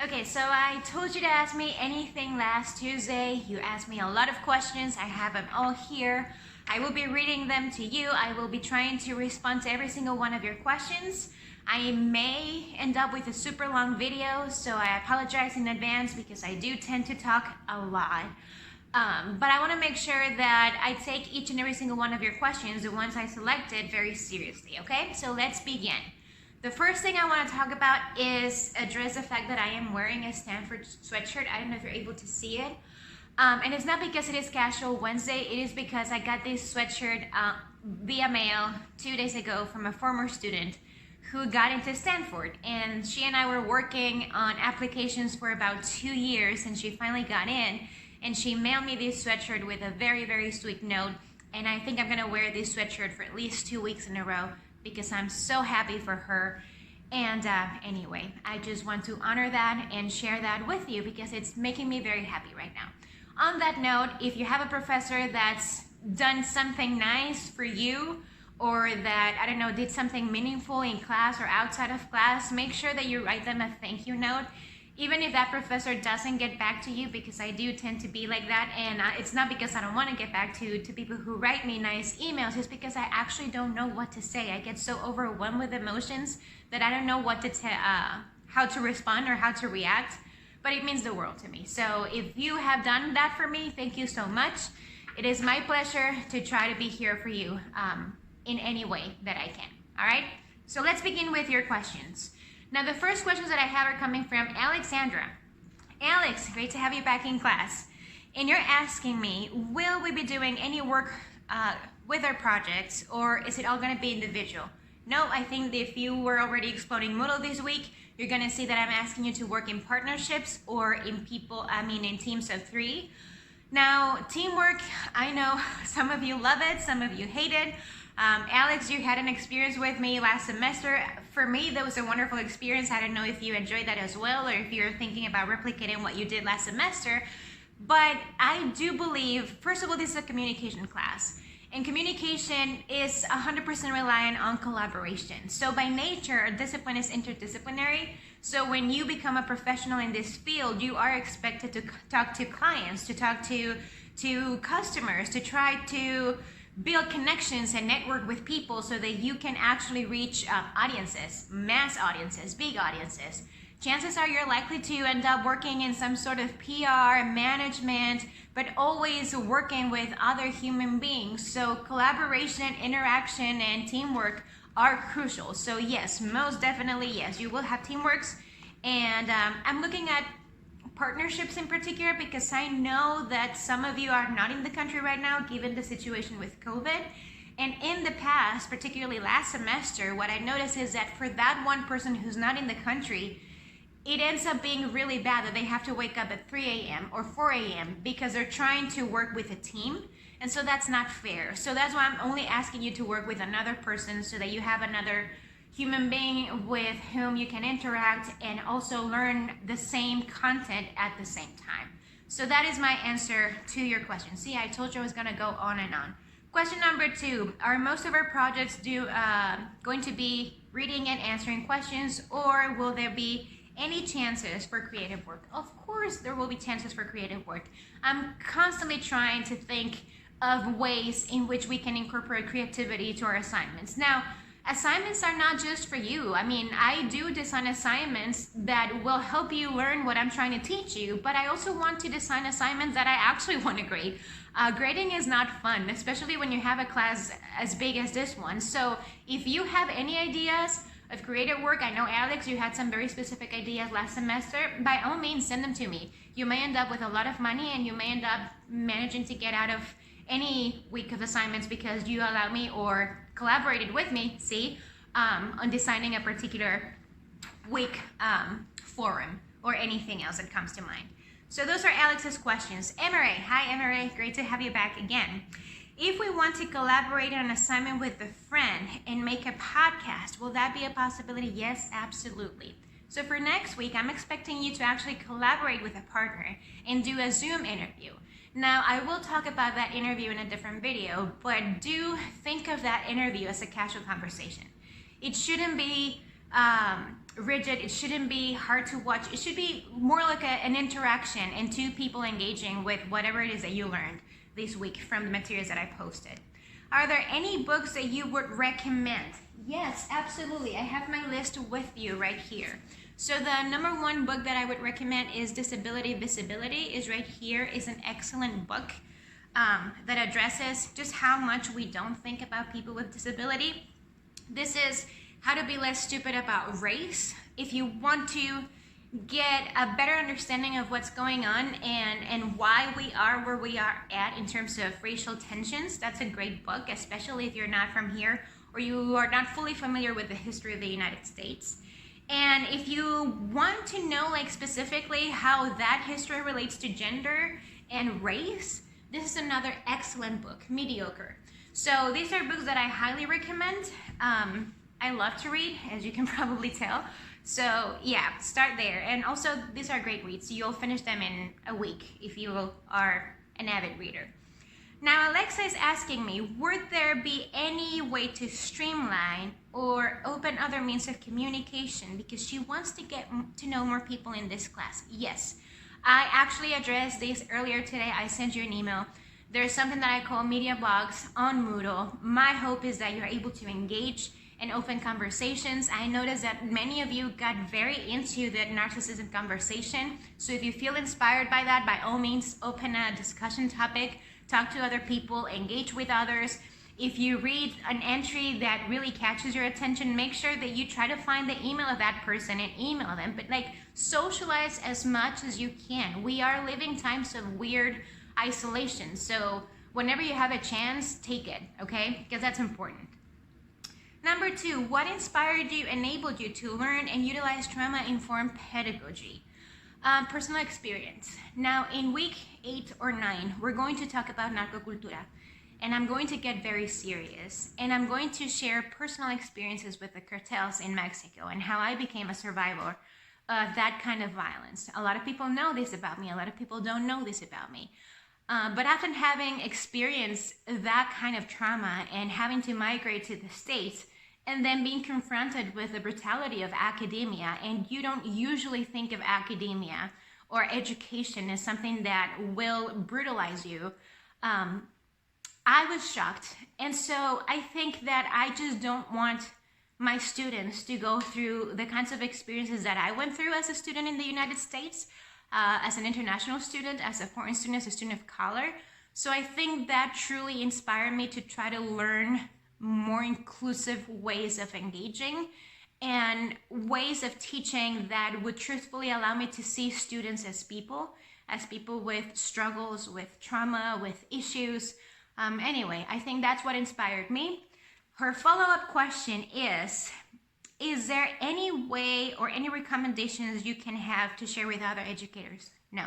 Okay, so I told you to ask me anything last Tuesday. You asked me a lot of questions. I have them all here. I will be reading them to you. I will be trying to respond to every single one of your questions. I may end up with a super long video, so I apologize in advance because I do tend to talk a lot. But I want to make sure that I take each and every single one of your questions, the ones I selected, very seriously, okay? So let's begin. The first thing I want to talk about is address the fact that I am wearing a Stanford sweatshirt. I don't know if you're able to see it. And it's not because it is Casual Wednesday. It is because I got this sweatshirt via mail 2 days ago from a former student who got into Stanford. And she and I were working on applications for about 2 years, and she finally got in. And she mailed me this sweatshirt with a very, very sweet note. And I think I'm going to wear this sweatshirt for at least 2 weeks in a row, because I'm so happy for her. And anyway, I just want to honor that and share that with you because it's making me very happy right now. On that note, if you have a professor that's done something nice for you, or that, I don't know, did something meaningful in class or outside of class, make sure that you write them a thank you note. Even if that professor doesn't get back to you, because I do tend to be like that, and it's not because I don't want to get back to people who write me nice emails, it's because I actually don't know what to say. I get so overwhelmed with emotions that I don't know what to how to respond or how to react, but it means the world to me. So if you have done that for me, thank you so much. It is my pleasure to try to be here for you in any way that I can, all right? So let's begin with your questions. Now, the first questions that I have are coming from Alexandra. Alex, great to have you back in class. And you're asking me, will we be doing any work with our projects, or is it all going to be individual? No, I think if you were already exploring Moodle this week, you're going to see that I'm asking you to work in partnerships or in teams of 3. Now, teamwork, I know some of you love it, some of you hate it. Alex, you had an experience with me last semester. For me, that was a wonderful experience. I don't know if you enjoyed that as well, or if you're thinking about replicating what you did last semester. But I do believe, first of all, this is a communication class. And communication is 100% reliant on collaboration. So by nature, a discipline is interdisciplinary. So when you become a professional in this field, you are expected to talk to clients, to talk to customers, to try to build connections and network with people so that you can actually reach audiences, mass audiences, big audiences. Chances are you're likely to end up working in some sort of PR, management, but always working with other human beings. So collaboration, interaction, and teamwork are crucial. So yes, most definitely yes, you will have teamworks. And I'm looking at partnerships in particular because I know that some of you are not in the country right now given the situation with COVID. And in the past, particularly last semester, what I noticed is that for that one person who's not in the country, it ends up being really bad that they have to wake up at 3 a.m. or 4 a.m. because they're trying to work with a team. And so that's not fair. So that's why I'm only asking you to work with another person so that you have another human being with whom you can interact and also learn the same content at the same time. So that is my answer to your question. See, I told you I was going to go on and on. Question number 2, are most of our projects going to be reading and answering questions, or will there be any chances for creative work? Of course there will be chances for creative work. I'm constantly trying to think of ways in which we can incorporate creativity to our assignments. Now, assignments are not just for you. I mean, I do design assignments that will help you learn what I'm trying to teach you, but I also want to design assignments that I actually want to grade. Grading is not fun, especially when you have a class as big as this one. So if you have any ideas of creative work, I know Alex, you had some very specific ideas last semester, by all means send them to me. You may end up with a lot of money and you may end up managing to get out of any week of assignments because you allowed me or collaborated with me, on designing a particular week forum or anything else that comes to mind. So those are Alex's questions. Emery, hi Emery, great to have you back again. If we want to collaborate on an assignment with a friend and make a podcast, will that be a possibility? Yes, absolutely. So for next week, I'm expecting you to actually collaborate with a partner and do a Zoom interview. Now, I will talk about that interview in a different video, but do think of that interview as a casual conversation. It shouldn't be rigid. It shouldn't be hard to watch. It should be more like an interaction and two people engaging with whatever it is that you learned this week from the materials that I posted. Are there any books that you would recommend? Yes, absolutely. I have my list with you right here. So the number one book that I would recommend is Disability Visibility is right here. It's an excellent book that addresses just how much we don't think about people with disability. This is How to Be Less Stupid About Race. If you want to get a better understanding of what's going on and why we are where we are at in terms of racial tensions, that's a great book, especially if you're not from here or you are not fully familiar with the history of the United States. And if you want to know like specifically how that history relates to gender and race, this is another excellent book, Mediocre. So these are books that I highly recommend. I love to read, as you can probably tell. So yeah, start there. And also, these are great reads. You'll finish them in a week if you are an avid reader. Now, Alexa is asking me, would there be any way to streamline or open other means of communication? Because she wants to get to know more people in this class. Yes, I actually addressed this earlier today. I sent you an email. There's something that I call media blogs on Moodle. My hope is that you're able to engage and open conversations. I noticed that many of you got very into the narcissism conversation. So if you feel inspired by that, by all means, open a discussion topic, talk to other people, engage with others. If you read an entry that really catches your attention, make sure that you try to find the email of that person and email them. But like, socialize as much as you can. We are living times of weird isolation. So whenever you have a chance, take it, okay? Because that's important. Number two, what inspired you, enabled you to learn and utilize trauma-informed pedagogy? Personal experience. Now, in week 8 or 9, we're going to talk about narcocultura, and I'm going to get very serious, and I'm going to share personal experiences with the cartels in Mexico and how I became a survivor of that kind of violence. A lot of people know this about me. A lot of people don't know this about me. But after having experienced that kind of trauma and having to migrate to the States and then being confronted with the brutality of academia, and you don't usually think of academia or education as something that will brutalize you, I was shocked. And so I think that I just don't want my students to go through the kinds of experiences that I went through as a student in the United States, as an international student, as a foreign student, as a student of color. So I think that truly inspired me to try to learn more inclusive ways of engaging and ways of teaching that would truthfully allow me to see students as people with struggles, with trauma, with issues. Anyway, I think that's what inspired me. Her follow-up question is there any way or any recommendations you can have to share with other educators? No.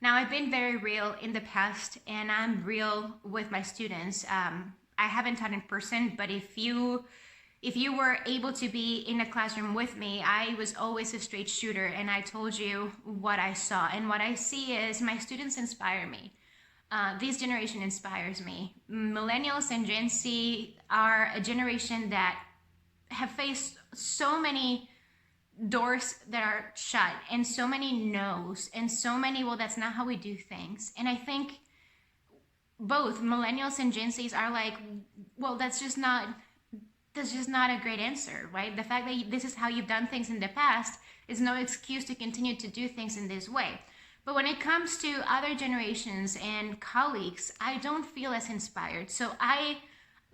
Now, I've been very real in the past, and I'm real with my students. I haven't taught in person, but if you were able to be in a classroom with me, I was always a straight shooter, and I told you what I saw. And what I see is my students inspire me. This generation inspires me. Millennials and Gen Z are a generation that have faced so many doors that are shut and so many no's and so many, well, that's not how we do things. And I think both millennials and Gen Zs are like, well, that's just not a great answer, right? The fact that this is how you've done things in the past is no excuse to continue to do things in this way. But when it comes to other generations and colleagues, I don't feel as inspired. So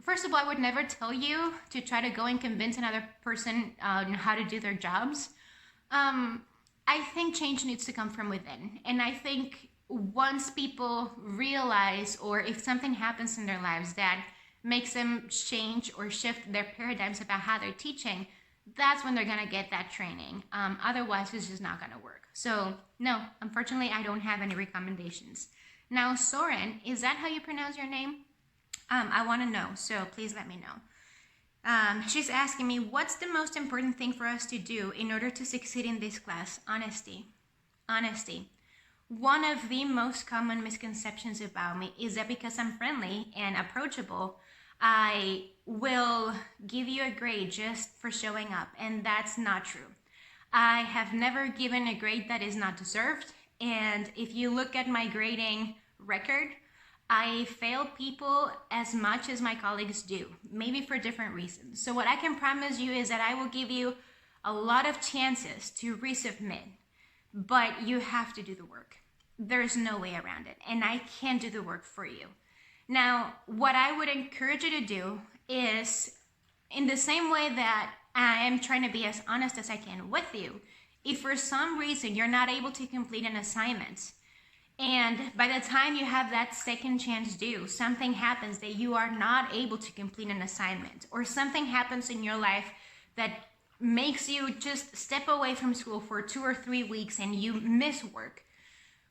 first of all, I would never tell you to try to go and convince another person on how to do their jobs. I think change needs to come from within. And I think once people realize, or if something happens in their lives that makes them change or shift their paradigms about how they're teaching, that's when they're going to get that training. Otherwise, it's just not going to work. So no, unfortunately, I don't have any recommendations. Now, Soren, is that how you pronounce your name? I want to know, so please let me know. She's asking me, what's the most important thing for us to do in order to succeed in this class? Honesty. Honesty. One of the most common misconceptions about me is that because I'm friendly and approachable, I will give you a grade just for showing up, and that's not true. I have never given a grade that is not deserved, and if you look at my grading record, I fail people as much as my colleagues do, maybe for different reasons. So what I can promise you is that I will give you a lot of chances to resubmit, but you have to do the work. There's no way around it, and I can't do the work for you. Now, what I would encourage you to do is, in the same way that I am trying to be as honest as I can with you, if for some reason you're not able to complete an assignment, and by the time you have that second chance due, something happens that you are not able to complete an assignment, or something happens in your life that makes you just step away from school for 2 or 3 weeks and you miss work,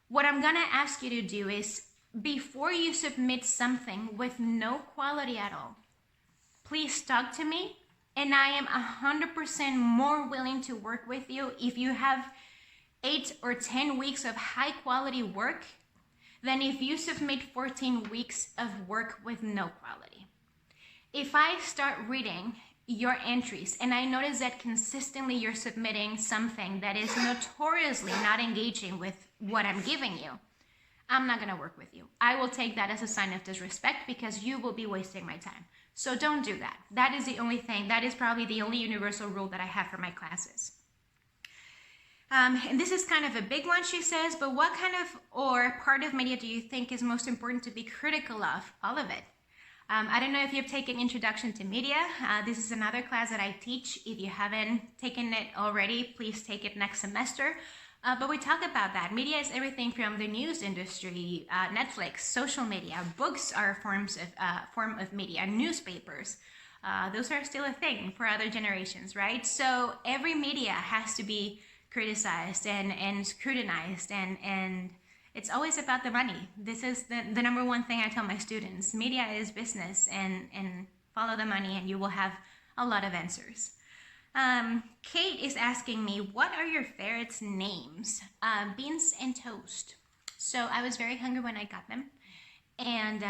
what I'm gonna ask you to do is, before you submit something with no quality at all, please talk to me, and I am 100% more willing to work with you if you have 8 or 10 weeks of high quality work than if you submit 14 weeks of work with no quality. If I start reading your entries and I notice that consistently you're submitting something that is notoriously not engaging with what I'm giving you, I'm not gonna work with you. I will take that as a sign of disrespect because you will be wasting my time. So don't do that. That is the only thing, that is probably the only universal rule that I have for my classes. And this is kind of a big one, she says, but what kind of or part of media do you think is most important to be critical of? All of it. I don't know if you've taken Introduction to Media. This is another class that I teach. If you haven't taken it already, please take it next semester. But we talk about that. Media is everything from the news industry, Netflix, social media, books are form of media, newspapers. Those are still a thing for other generations, right? So every media has to be criticized and scrutinized, and it's always about the money. This is the number one thing I tell my students. Media is business, and follow the money and you will have a lot of answers. Kate is asking me, what are your ferrets' names? Beans and Toast. So I was very hungry when I got them. And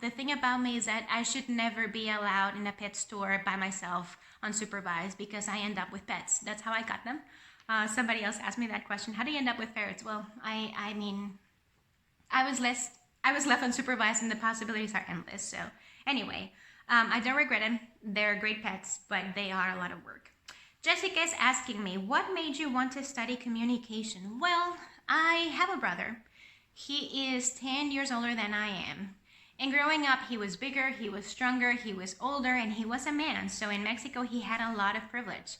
the thing about me is that I should never be allowed in a pet store by myself unsupervised because I end up with pets. That's how I got them. Somebody else asked me that question. How do you end up with ferrets? Well, I mean, I was left unsupervised and the possibilities are endless. So anyway, I don't regret them. They're great pets, but they are a lot of work. Jessica is asking me, what made you want to study communication? Well, I have a brother. He is 10 years older than I am. And growing up, he was bigger, he was stronger, he was older, and he was a man. So in Mexico, he had a lot of privilege.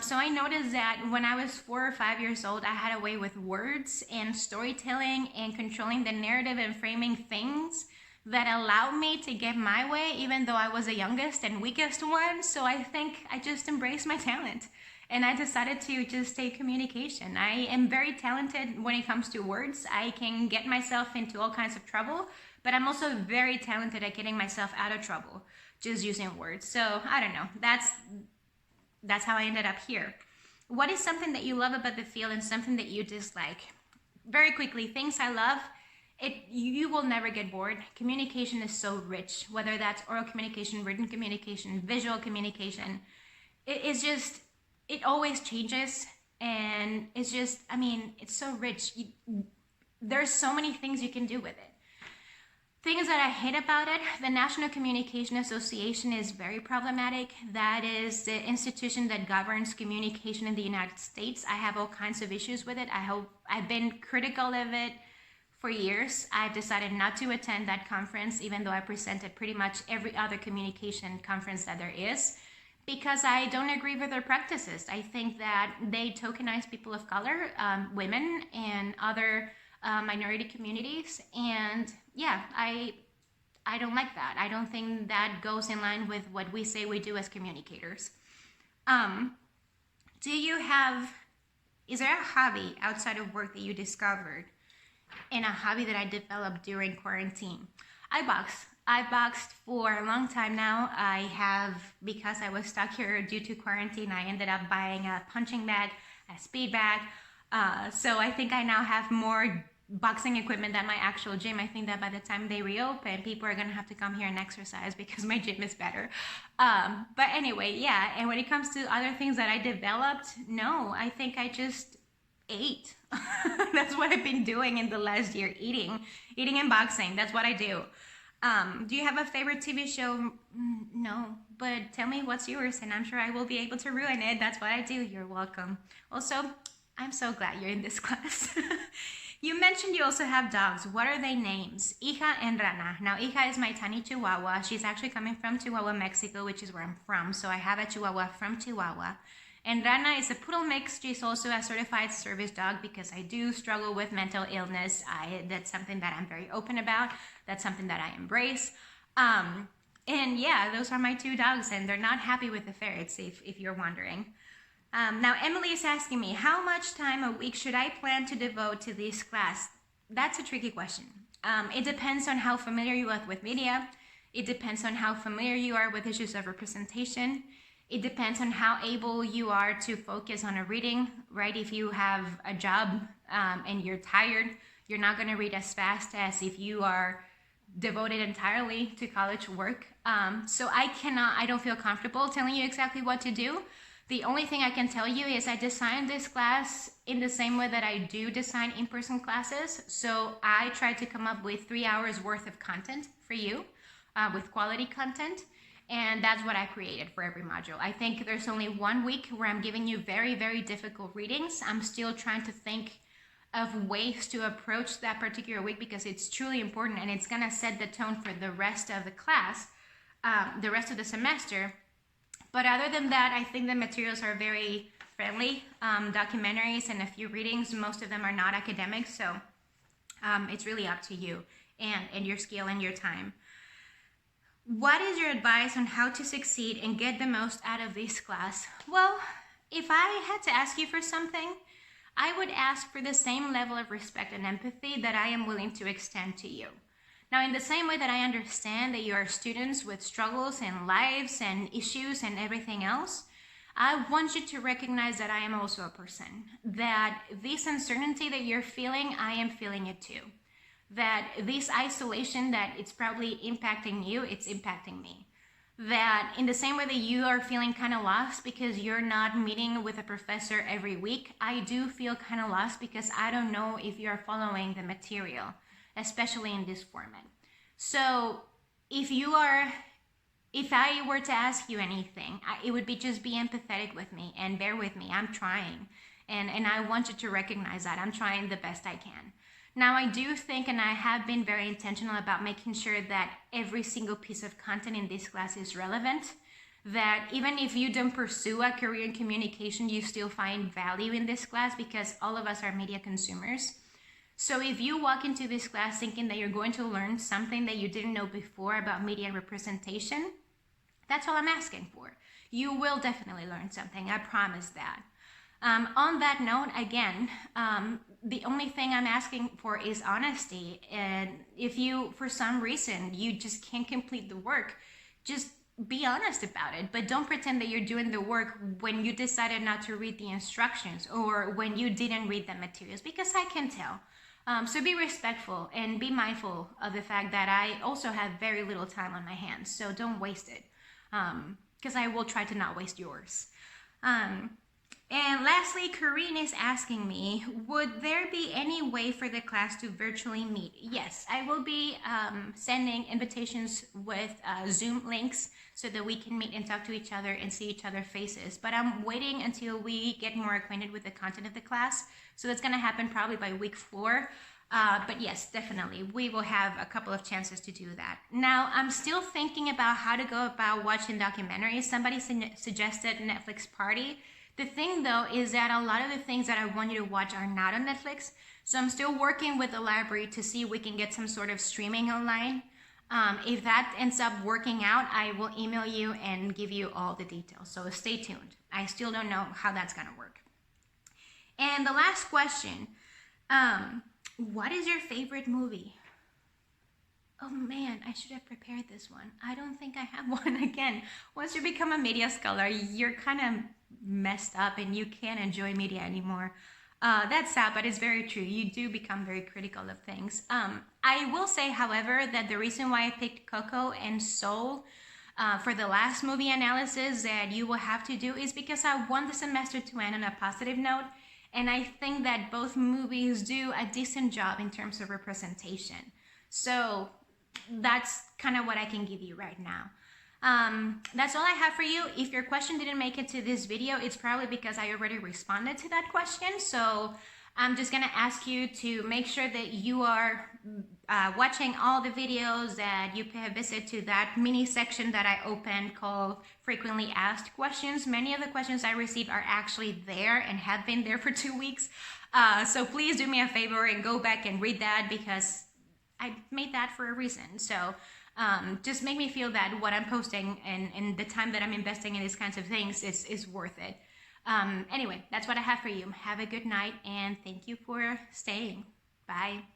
So I noticed that when I was 4 or 5 years old, I had a way with words and storytelling and controlling the narrative and framing things that allowed me to get my way, even though I was the youngest and weakest one. So I think I just embraced my talent. And I decided to just take communication. I am very talented when it comes to words. I can get myself into all kinds of trouble, but I'm also very talented at getting myself out of trouble just using words. So I don't know, that's how I ended up here. What is something that you love about the field and something that you dislike? Very quickly, things I love, you will never get bored. Communication is so rich, whether that's oral communication, written communication, visual communication. It always changes, and it's just, I mean, it's so rich. There's so many things you can do with it. Things that I hate about it, the National Communication Association is very problematic. That is the institution that governs communication in the United States. I have all kinds of issues with it. I've been critical of it for years. I've decided not to attend that conference, even though I presented pretty much every other communication conference that there is, because I don't agree with their practices. I think that they tokenize people of color, women, and other minority communities, and yeah, I don't like that. I don't think that goes in line with what we say we do as communicators. Is there a hobby outside of work that you discovered and a hobby that I developed during quarantine? I boxed for a long time now. Because I was stuck here due to quarantine, I ended up buying a punching bag, a speed bag. So I think I now have more boxing equipment at my actual gym. I think that by the time they reopen, people are gonna have to come here and exercise because my gym is better. But anyway, yeah. And when it comes to other things that I developed, no, I think I just ate. That's what I've been doing in the last year, eating and boxing. That's what I do. Do you have a favorite TV show? No, but tell me what's yours, and I'm sure I will be able to ruin it. That's what I do. You're welcome. Also, I'm so glad you're in this class. You mentioned you also have dogs. What are their names? Hija and Rana. Now, Hija is my tiny Chihuahua. She's actually coming from Chihuahua, Mexico, which is where I'm from. So I have a Chihuahua from Chihuahua. And Rana is a poodle mix. She's also a certified service dog because I do struggle with mental illness. That's something that I'm very open about. That's something that I embrace. And yeah, those are my two dogs, and they're not happy with the ferrets, if you're wondering. Now, Emily is asking me, how much time a week should I plan to devote to this class? That's a tricky question. It depends on how familiar you are with media. It depends on how familiar you are with issues of representation. It depends on how able you are to focus on a reading, right? If you have a job and you're tired, you're not going to read as fast as if you are devoted entirely to college work. So I don't feel comfortable telling you exactly what to do. The only thing I can tell you is I designed this class in the same way that I do design in-person classes. So I tried to come up with 3 hours worth of content for you with quality content. And that's what I created for every module. I think there's only 1 week where I'm giving you very, very difficult readings. I'm still trying to think of ways to approach that particular week because it's truly important and it's gonna set the tone for the rest of the class, the rest of the semester. But other than that, I think the materials are very friendly. Documentaries and a few readings, most of them are not academic, so it's really up to you and your skill and your time. What is your advice on how to succeed and get the most out of this class? Well, if I had to ask you for something, I would ask for the same level of respect and empathy that I am willing to extend to you. Now, in the same way that I understand that you are students with struggles and lives and issues and everything else, I want you to recognize that I am also a person. That this uncertainty that you're feeling, I am feeling it too. That this isolation that it's probably impacting you, it's impacting me. That in the same way that you are feeling kind of lost because you're not meeting with a professor every week, I do feel kind of lost because I don't know if you're following the material, especially in this format. So if I were to ask you anything, it would be just be empathetic with me and bear with me. I'm trying. And I want you to recognize that I'm trying the best I can. Now, I do think, and I have been very intentional about making sure that every single piece of content in this class is relevant, that even if you don't pursue a career in communication, you still find value in this class because all of us are media consumers. So if you walk into this class thinking that you're going to learn something that you didn't know before about media representation, that's all I'm asking for. You will definitely learn something, I promise that. On that note, again, the only thing I'm asking for is honesty. And if you, for some reason, you just can't complete the work, just be honest about it. But don't pretend that you're doing the work when you decided not to read the instructions or when you didn't read the materials, because I can tell. So be respectful and be mindful of the fact that I also have very little time on my hands. So don't waste it, because I will try to not waste yours. And lastly, Corinne is asking me, would there be any way for the class to virtually meet? Yes, I will be sending invitations with Zoom links so that we can meet and talk to each other and see each other's faces. But I'm waiting until we get more acquainted with the content of the class. So that's going to happen probably by week 4. But yes, definitely, we will have a couple of chances to do that. Now, I'm still thinking about how to go about watching documentaries. Somebody suggested Netflix Party. The thing, though, is that a lot of the things that I want you to watch are not on Netflix. So I'm still working with the library to see if we can get some sort of streaming online. If that ends up working out, I will email you and give you all the details. So stay tuned. I still don't know how that's going to work. And the last question, what is your favorite movie? Oh man, I should have prepared this one. I don't think I have one. Again, once you become a media scholar, you're kind of messed up and you can't enjoy media anymore. That's sad, but it's very true. You do become very critical of things. I will say, however, that the reason why I picked Coco and Soul for the last movie analysis that you will have to do is because I want the semester to end on a positive note. And I think that both movies do a decent job in terms of representation. So that's kind of what I can give you right now. That's all I have for you. If your question didn't make it to this video, it's probably because I already responded to that question. So I'm just gonna ask you to make sure that you are watching all the videos, that you pay a visit to that mini section that I opened called frequently asked questions. Many of the questions I received are actually there and have been there for 2 weeks. So please do me a favor and go back and read that, because I made that for a reason. So just make me feel that what I'm posting and the time that I'm investing in these kinds of things is worth it. Anyway, that's what I have for you. Have a good night, and thank you for staying. Bye.